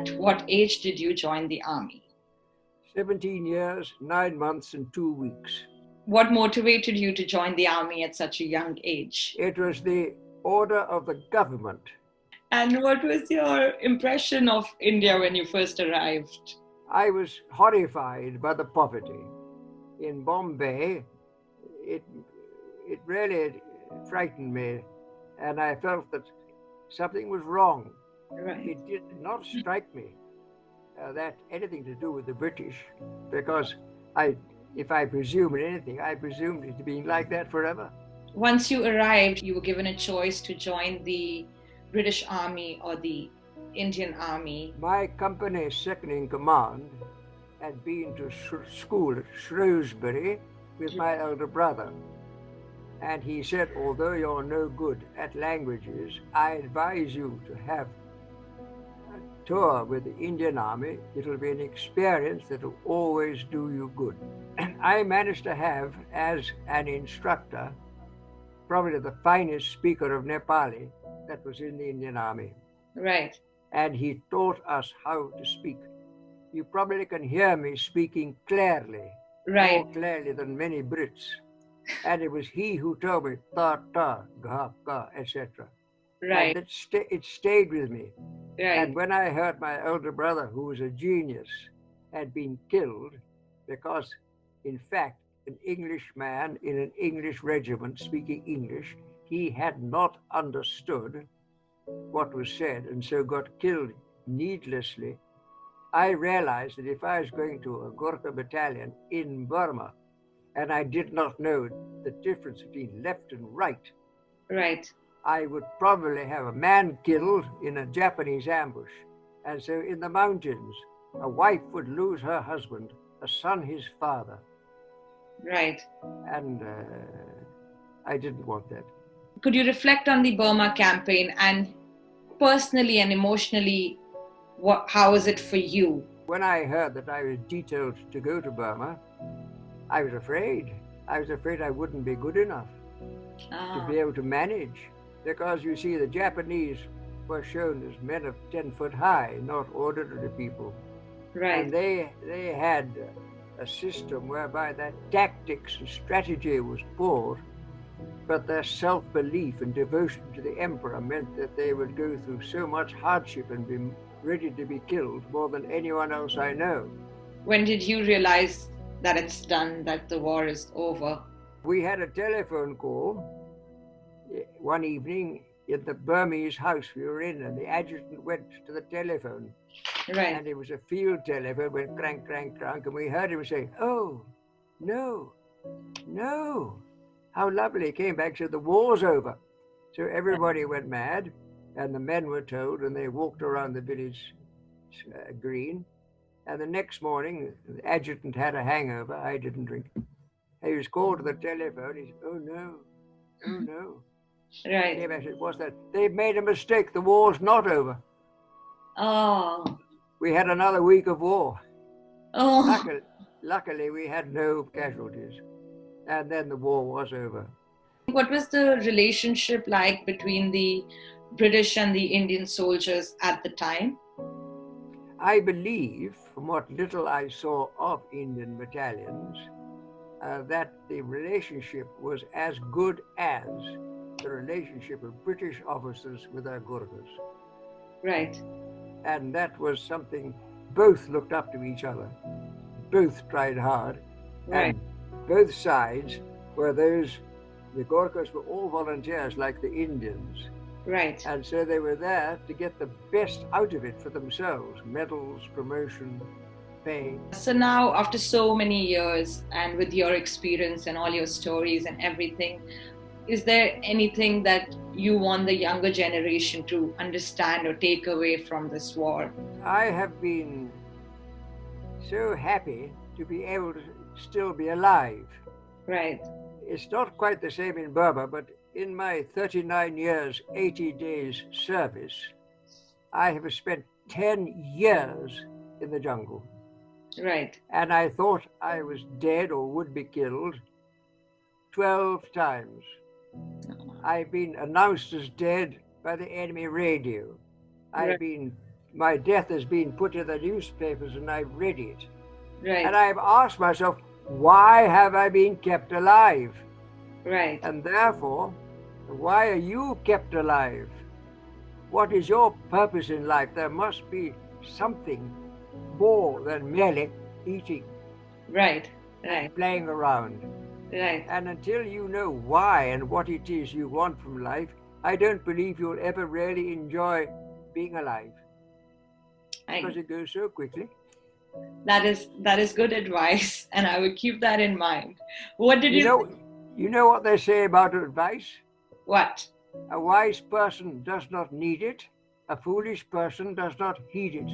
At what age did you join the army? 17 years, 9 months, and 2 weeks. What motivated you to join the army at such a young age? It was the order of the government. And what was your impression of India when you first arrived? I was horrified by the poverty. In Bombay, it really frightened me, and I felt that something was wrong. Right. It did not strike me that anything to do with the British, because if I presumed anything, I presumed it being like that forever. Once you arrived, you were given a choice to join the British Army or the Indian Army. My company second in command had been to school at Shrewsbury with my elder brother. And he said, although you're no good at languages, I advise you to have a tour with the Indian Army. It'll be an experience that will always do you good. And I managed to have, as an instructor, probably the finest speaker of Nepali that was in the Indian Army. Right. And he taught us how to speak. You probably can hear me speaking clearly, Right. more clearly than many Brits. And it was he who told me, ta, ta, ga, ga, etc. Right. And it stayed with me. Right. And when I heard my elder brother, who was a genius, had been killed because, in fact, an Englishman in an English regiment speaking English, he had not understood what was said and so got killed needlessly. I realized that if I was going to a Gurkha battalion in Burma and I did not know the difference between left and right, Right. I would probably have a man killed in a Japanese ambush. And so in the mountains, a wife would lose her husband, a son his father. Right. And I didn't want that. Could you reflect on the Burma campaign and personally and emotionally, how was it for you? When I heard that I was detailed to go to Burma, I was afraid. I was afraid I wouldn't be good enough to be able to manage. Because you see, the Japanese were shown as men of 10 foot high, not ordinary people. Right. And they had a system whereby their tactics and strategy was poor, but their self-belief and devotion to the emperor meant that they would go through so much hardship and be ready to be killed more than anyone else I know. When did you realize that it's done, that the war is over? We had a telephone call one evening in the Burmese house we were in, and the adjutant went to the telephone. Right. And it was a field telephone, went crank, crank, crank, and we heard him say, "Oh, no, no." How lovely. He came back and said, "The war's over." So everybody went mad, and the men were told, and they walked around the village green. And the next morning, the adjutant had a hangover. I didn't drink. He was called to the telephone. He said, "Oh, no, oh, no." Right. He came back and said, "What's that?" "They've made a mistake. The war's not over." Oh. We had another week of war. Oh. Luckily, we had no casualties. And then the war was over. What was the relationship like between the British and the Indian soldiers at the time? I believe, from what little I saw of Indian battalions, that the relationship was as good as the relationship of British officers with their Gurkhas. Right. And that was something, both looked up to each other. Both tried hard. Right. And both sides were those, the Gurkhas were all volunteers like the Indians. Right. And so they were there to get the best out of it for themselves, medals, promotion, pay. So now, after so many years, and with your experience and all your stories and everything, is there anything that you want the younger generation to understand or take away from this war? I have been so happy to be able to still be alive. Right. It's not quite the same in Burma, but in my 39 years, 80 days service, I have spent 10 years in the jungle. Right. And I thought I was dead or would be killed 12 times. I've been announced as dead by the enemy radio. I've been my death has been put in the newspapers and I've read it. Right. And I've asked myself, why have I been kept alive? Right. And therefore, why are you kept alive? What is your purpose in life? There must be something more than merely eating, Right. Right. and playing around. Right. And until you know why and what it is you want from life, I don't believe you'll ever really enjoy being alive, because it goes so quickly. That is good advice, and I would keep that in mind. What did You know what they say about advice? What? A wise person does not need it. A foolish person does not heed it.